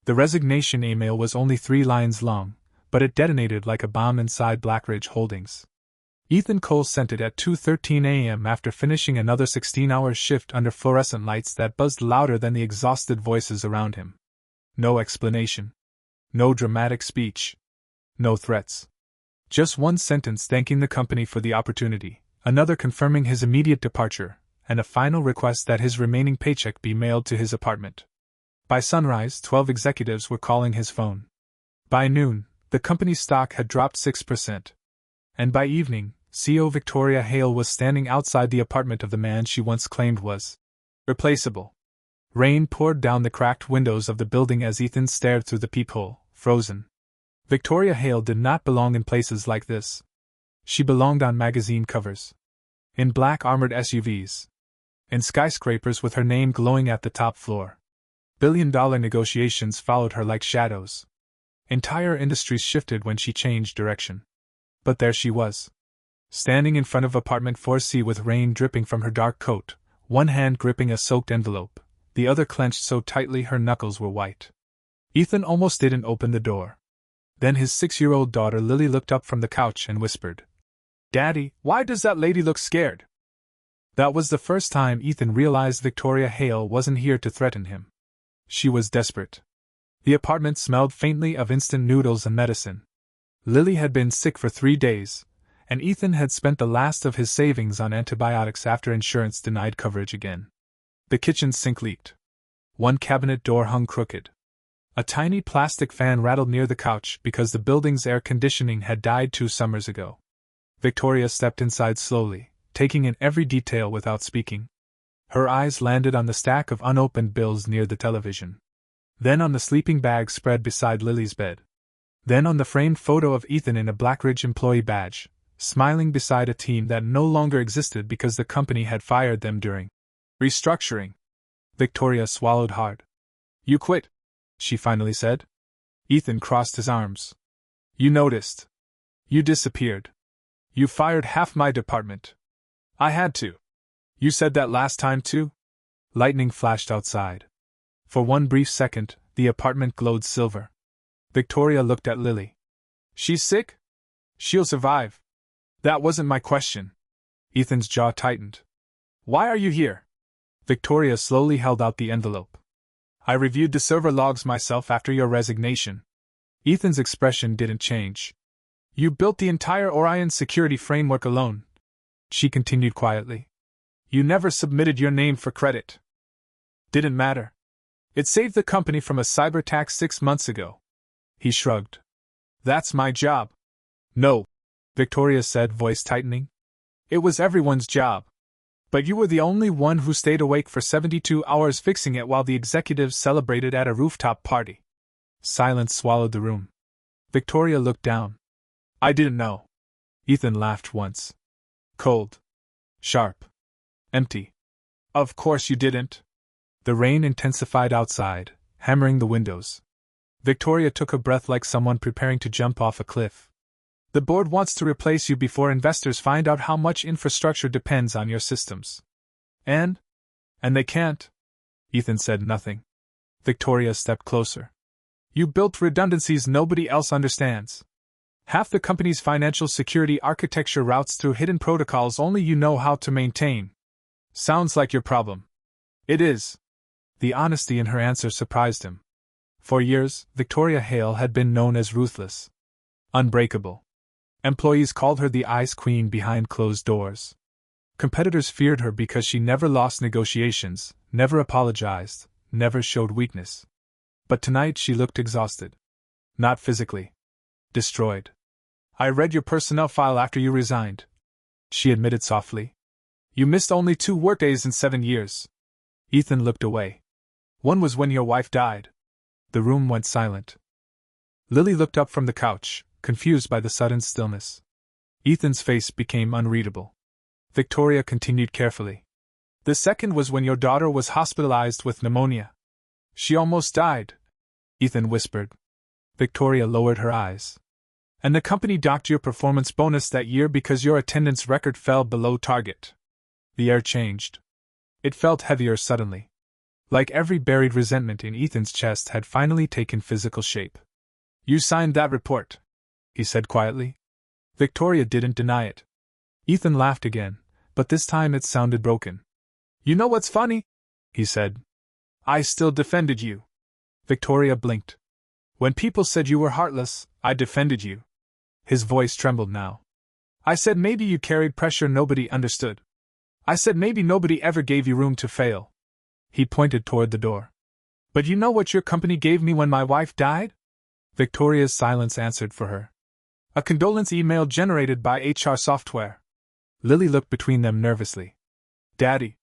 The resignation email was only 3 lines long, but it detonated like a bomb inside Blackridge Holdings. Ethan Cole sent it at 2:13 a.m. after finishing another 16-hour shift under fluorescent lights that buzzed louder than the exhausted voices around him. No explanation. No dramatic speech. No threats. Just one sentence thanking the company for the opportunity, another confirming his immediate departure, and a final request that his remaining paycheck be mailed to his apartment. By sunrise, 12 executives were calling his phone. By noon, the company's stock had dropped 6%. And by evening, CEO Victoria Hale was standing outside the apartment of the man she once claimed was replaceable. Rain poured down the cracked windows of the building as Ethan stared through the peephole, frozen. Victoria Hale did not belong in places like this. She belonged on magazine covers. In black armored SUVs. In skyscrapers with her name glowing at the top floor. Billion-dollar negotiations followed her like shadows. Entire industries shifted when she changed direction. But there she was. Standing in front of apartment 4C with rain dripping from her dark coat, one hand gripping a soaked envelope, the other clenched so tightly her knuckles were white. Ethan almost didn't open the door. Then his 6-year-old daughter Lily looked up from the couch and whispered, "Daddy, why does that lady look scared?" That was the first time Ethan realized Victoria Hale wasn't here to threaten him. She was desperate. The apartment smelled faintly of instant noodles and medicine. Lily had been sick for 3 days, and Ethan had spent the last of his savings on antibiotics after insurance denied coverage again. The kitchen sink leaked. One cabinet door hung crooked. A tiny plastic fan rattled near the couch because the building's air conditioning had died 2 summers ago. Victoria stepped inside slowly, taking in every detail without speaking. Her eyes landed on the stack of unopened bills near the television. Then on the sleeping bag spread beside Lily's bed. Then on the framed photo of Ethan in a Blackridge employee badge, smiling beside a team that no longer existed because the company had fired them during restructuring. Victoria swallowed hard. "You quit," she finally said. Ethan crossed his arms. "You noticed. You disappeared. You fired half my department. I had to. You said that last time too?" Lightning flashed outside. For one brief second, the apartment glowed silver. Victoria looked at Lily. "She's sick? She'll survive." "That wasn't my question." Ethan's jaw tightened. "Why are you here?" Victoria slowly held out the envelope. "I reviewed the server logs myself after your resignation." Ethan's expression didn't change. "You built the entire Orion security framework alone," she continued quietly. "You never submitted your name for credit." "Didn't matter. It saved the company from a cyber attack 6 months ago." He shrugged. "That's my job." "No," Victoria said, voice tightening. "It was everyone's job. But you were the only one who stayed awake for 72 hours fixing it while the executives celebrated at a rooftop party." Silence swallowed the room. Victoria looked down. "I didn't know." Ethan laughed once. Cold. Sharp. Empty. "Of course you didn't." The rain intensified outside, hammering the windows. Victoria took a breath like someone preparing to jump off a cliff. "The board wants to replace you before investors find out how much infrastructure depends on your systems. And they can't." Ethan said nothing. Victoria stepped closer. "You built redundancies nobody else understands. Half the company's financial security architecture routes through hidden protocols only you know how to maintain. Sounds like your problem." "It is." The honesty in her answer surprised him. For years, Victoria Hale had been known as ruthless. Unbreakable. Employees called her the Ice Queen behind closed doors. Competitors feared her because she never lost negotiations, never apologized, never showed weakness. But tonight she looked exhausted. Not physically. Destroyed. "I read your personnel file after you resigned," she admitted softly. "You missed only 2 workdays in 7 years." Ethan looked away. "One was when your wife died." The room went silent. Lily looked up from the couch, confused by the sudden stillness. Ethan's face became unreadable. Victoria continued carefully. "The second was when your daughter was hospitalized with pneumonia. She almost died," Ethan whispered. Victoria lowered her eyes. "And the company docked your performance bonus that year because your attendance record fell below target." The air changed. It felt heavier suddenly. Like every buried resentment in Ethan's chest had finally taken physical shape. "You signed that report," he said quietly. Victoria didn't deny it. Ethan laughed again, but this time it sounded broken. "You know what's funny?" he said. "I still defended you." Victoria blinked. "When people said you were heartless, I defended you." His voice trembled now. "I said maybe you carried pressure nobody understood. I said maybe nobody ever gave you room to fail." He pointed toward the door. "But you know what your company gave me when my wife died?" Victoria's silence answered for her. "A condolence email generated by HR software." Lily looked between them nervously. "Daddy."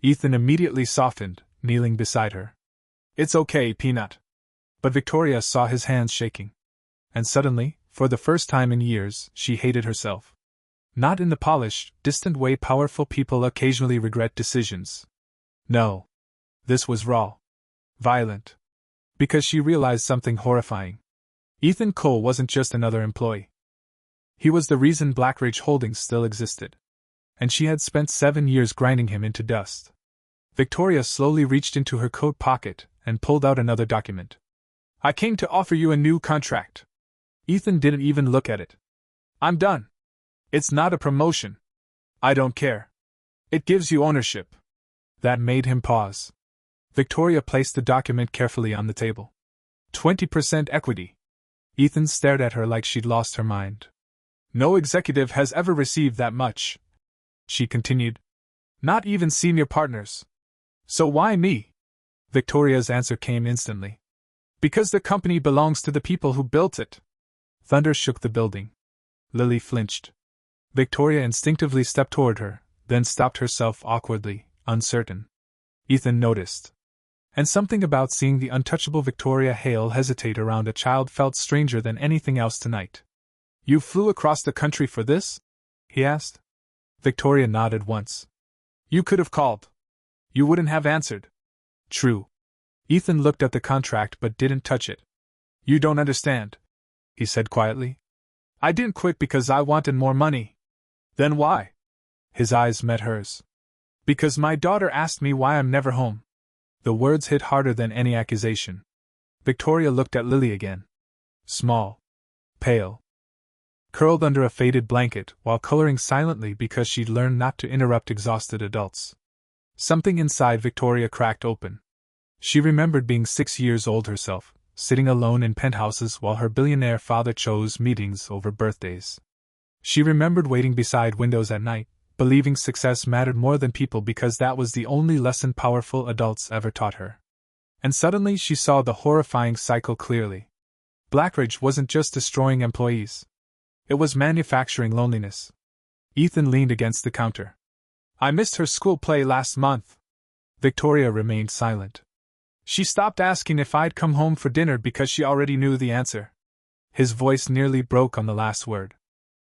Ethan immediately softened, kneeling beside her. "It's okay, Peanut." But Victoria saw his hands shaking. And suddenly, for the first time in years, she hated herself. Not in the polished, distant way powerful people occasionally regret decisions. No. This was raw. Violent. Because she realized something horrifying. Ethan Cole wasn't just another employee. He was the reason Blackridge Holdings still existed. And she had spent 7 years grinding him into dust. Victoria slowly reached into her coat pocket and pulled out another document. "I came to offer you a new contract." Ethan didn't even look at it. "I'm done. It's not a promotion. I don't care. It gives you ownership." That made him pause. Victoria placed the document carefully on the table. 20% equity. Ethan stared at her like she'd lost her mind. "No executive has ever received that much," she continued. "Not even senior partners. So why me?" Victoria's answer came instantly. "Because the company belongs to the people who built it." Thunder shook the building. Lily flinched. Victoria instinctively stepped toward her, then stopped herself awkwardly, uncertain. Ethan noticed. And something about seeing the untouchable Victoria Hale hesitate around a child felt stranger than anything else tonight. "You flew across the country for this?" he asked. Victoria nodded once. "You could have called. You wouldn't have answered." "True." Ethan looked at the contract but didn't touch it. "You don't understand," he said quietly. "I didn't quit because I wanted more money." "Then why?" His eyes met hers. "Because my daughter asked me why I'm never home." The words hit harder than any accusation. Victoria looked at Lily again. Small. Pale. Curled under a faded blanket while coloring silently because she'd learned not to interrupt exhausted adults. Something inside Victoria cracked open. She remembered being 6 years old herself, sitting alone in penthouses while her billionaire father chose meetings over birthdays. She remembered waiting beside windows at night, believing success mattered more than people because that was the only lesson powerful adults ever taught her. And suddenly she saw the horrifying cycle clearly. Blackridge wasn't just destroying employees. It was manufacturing loneliness. Ethan leaned against the counter. "I missed her school play last month." Victoria remained silent. "She stopped asking if I'd come home for dinner because she already knew the answer." His voice nearly broke on the last word.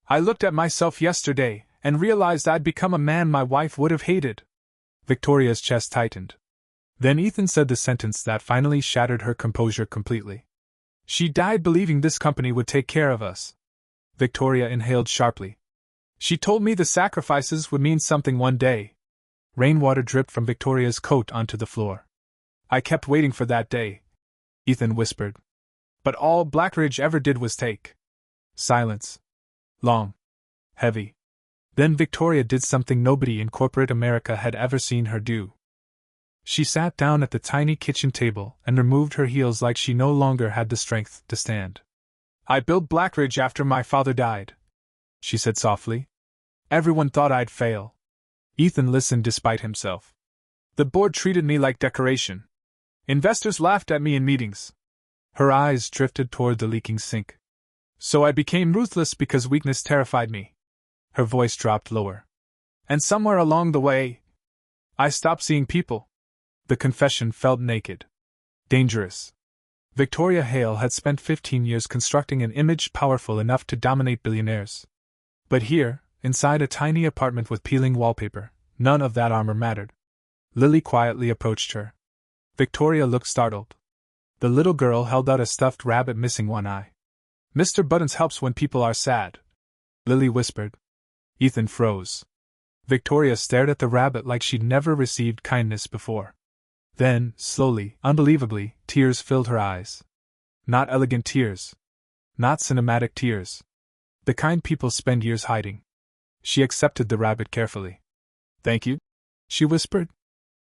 "I looked at myself yesterday and realized I'd become a man my wife would have hated." Victoria's chest tightened. Then Ethan said the sentence that finally shattered her composure completely. "She died believing this company would take care of us." Victoria inhaled sharply. "She told me the sacrifices would mean something one day." Rainwater dripped from Victoria's coat onto the floor. "I kept waiting for that day," Ethan whispered. "But all Blackridge ever did was take." Silence. Long. Heavy. Then Victoria did something nobody in corporate America had ever seen her do. She sat down at the tiny kitchen table and removed her heels like she no longer had the strength to stand. "I built Blackridge after my father died," she said softly. "Everyone thought I'd fail." Ethan listened despite himself. "The board treated me like decoration. Investors laughed at me in meetings." Her eyes drifted toward the leaking sink. "So I became ruthless because weakness terrified me." Her voice dropped lower. "And somewhere along the way, I stopped seeing people." The confession felt naked. Dangerous. Victoria Hale had spent 15 years constructing an image powerful enough to dominate billionaires. But here, inside a tiny apartment with peeling wallpaper, none of that armor mattered. Lily quietly approached her. Victoria looked startled. The little girl held out a stuffed rabbit missing one eye. "Mr. Buttons helps when people are sad," Lily whispered. Ethan froze. Victoria stared at the rabbit like she'd never received kindness before. Then, slowly, unbelievably, tears filled her eyes. Not elegant tears. Not cinematic tears. The kind people spend years hiding. She accepted the rabbit carefully. "Thank you?" she whispered.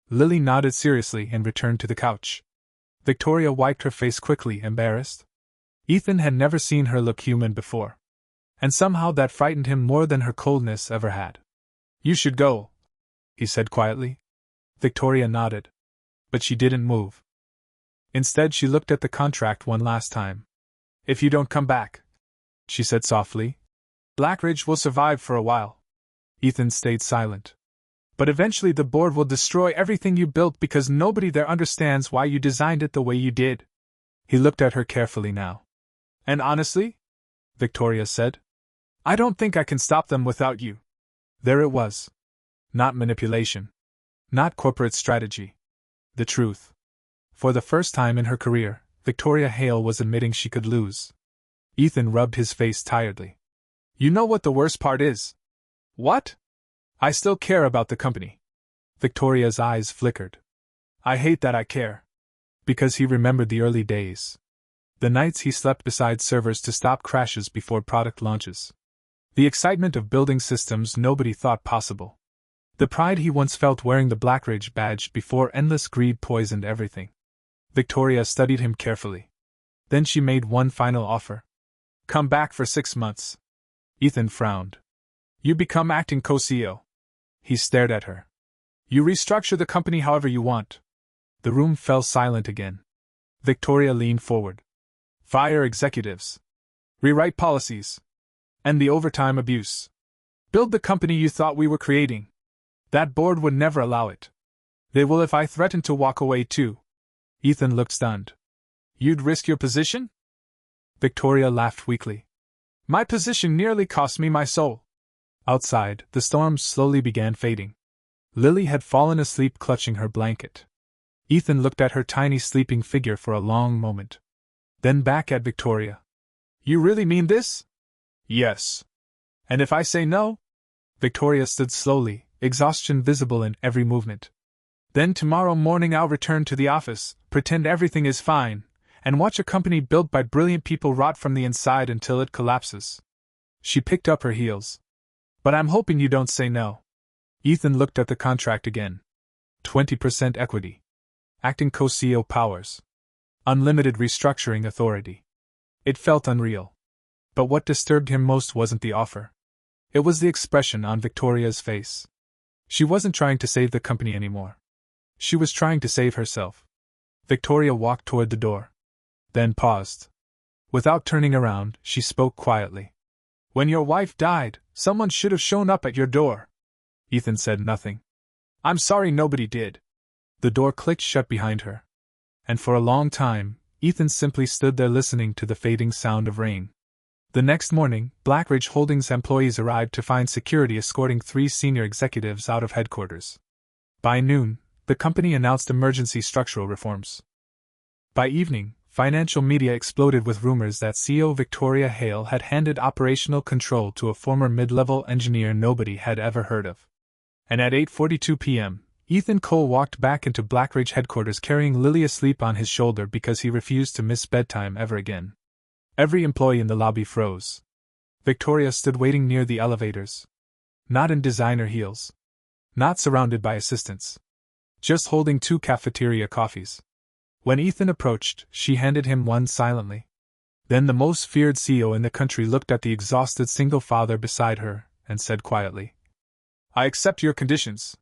Lily nodded seriously and returned to the couch. Victoria wiped her face quickly, embarrassed. Ethan had never seen her look human before. And somehow that frightened him more than her coldness ever had. "You should go," he said quietly. Victoria nodded. But she didn't move. Instead, she looked at the contract one last time. "If you don't come back," she said softly, "Blackridge will survive for a while." Ethan stayed silent. "But eventually the board will destroy everything you built because nobody there understands why you designed it the way you did." He looked at her carefully now. "And honestly," Victoria said, "I don't think I can stop them without you." There it was. Not manipulation. Not corporate strategy. The truth. For the first time in her career, Victoria Hale was admitting she could lose. Ethan rubbed his face tiredly. "You know what the worst part is?" "What?" "I still care about the company." Victoria's eyes flickered. "I hate that I care." Because he remembered the early days. The nights he slept beside servers to stop crashes before product launches. The excitement of building systems nobody thought possible. The pride he once felt wearing the Blackridge badge before endless greed poisoned everything. Victoria studied him carefully. Then she made one final offer. "Come back for 6 months." Ethan frowned. "You become acting co-CEO." He stared at her. "You restructure the company however you want." The room fell silent again. Victoria leaned forward. "Fire executives. Rewrite policies. End the overtime abuse. Build the company you thought we were creating. That board would never allow it. They will if I threaten to walk away too." Ethan looked stunned. "You'd risk your position?" Victoria laughed weakly. "My position nearly cost me my soul." Outside, the storm slowly began fading. Lily had fallen asleep clutching her blanket. Ethan looked at her tiny sleeping figure for a long moment. Then back at Victoria. "You really mean this?" "Yes." "And if I say no?" Victoria stood slowly, exhaustion visible in every movement. "Then tomorrow morning I'll return to the office, pretend everything is fine, and watch a company built by brilliant people rot from the inside until it collapses." She picked up her heels. "But I'm hoping you don't say no." Ethan looked at the contract again. 20% equity. Acting co-CEO powers. Unlimited restructuring authority. It felt unreal. But what disturbed him most wasn't the offer. It was the expression on Victoria's face. She wasn't trying to save the company anymore. She was trying to save herself. Victoria walked toward the door. Then paused. Without turning around, she spoke quietly. "When your wife died, someone should have shown up at your door." Ethan said nothing. "I'm sorry nobody did." The door clicked shut behind her. And for a long time, Ethan simply stood there listening to the fading sound of rain. The next morning, Blackridge Holdings employees arrived to find security escorting 3 senior executives out of headquarters. By noon, the company announced emergency structural reforms. By evening, financial media exploded with rumors that CEO Victoria Hale had handed operational control to a former mid-level engineer nobody had ever heard of. And at 8:42 p.m., Ethan Cole walked back into Blackridge headquarters carrying Lily asleep on his shoulder because he refused to miss bedtime ever again. Every employee in the lobby froze. Victoria stood waiting near the elevators. Not in designer heels. Not surrounded by assistants. Just holding 2 cafeteria coffees. When Ethan approached, she handed him one silently. Then the most feared CEO in the country looked at the exhausted single father beside her and said quietly, "I accept your conditions."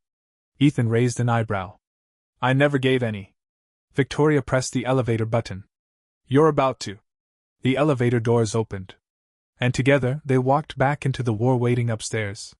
Ethan raised an eyebrow. "I never gave any." Victoria pressed the elevator button. "You're about to." The elevator doors opened. And together they walked back into the war waiting upstairs.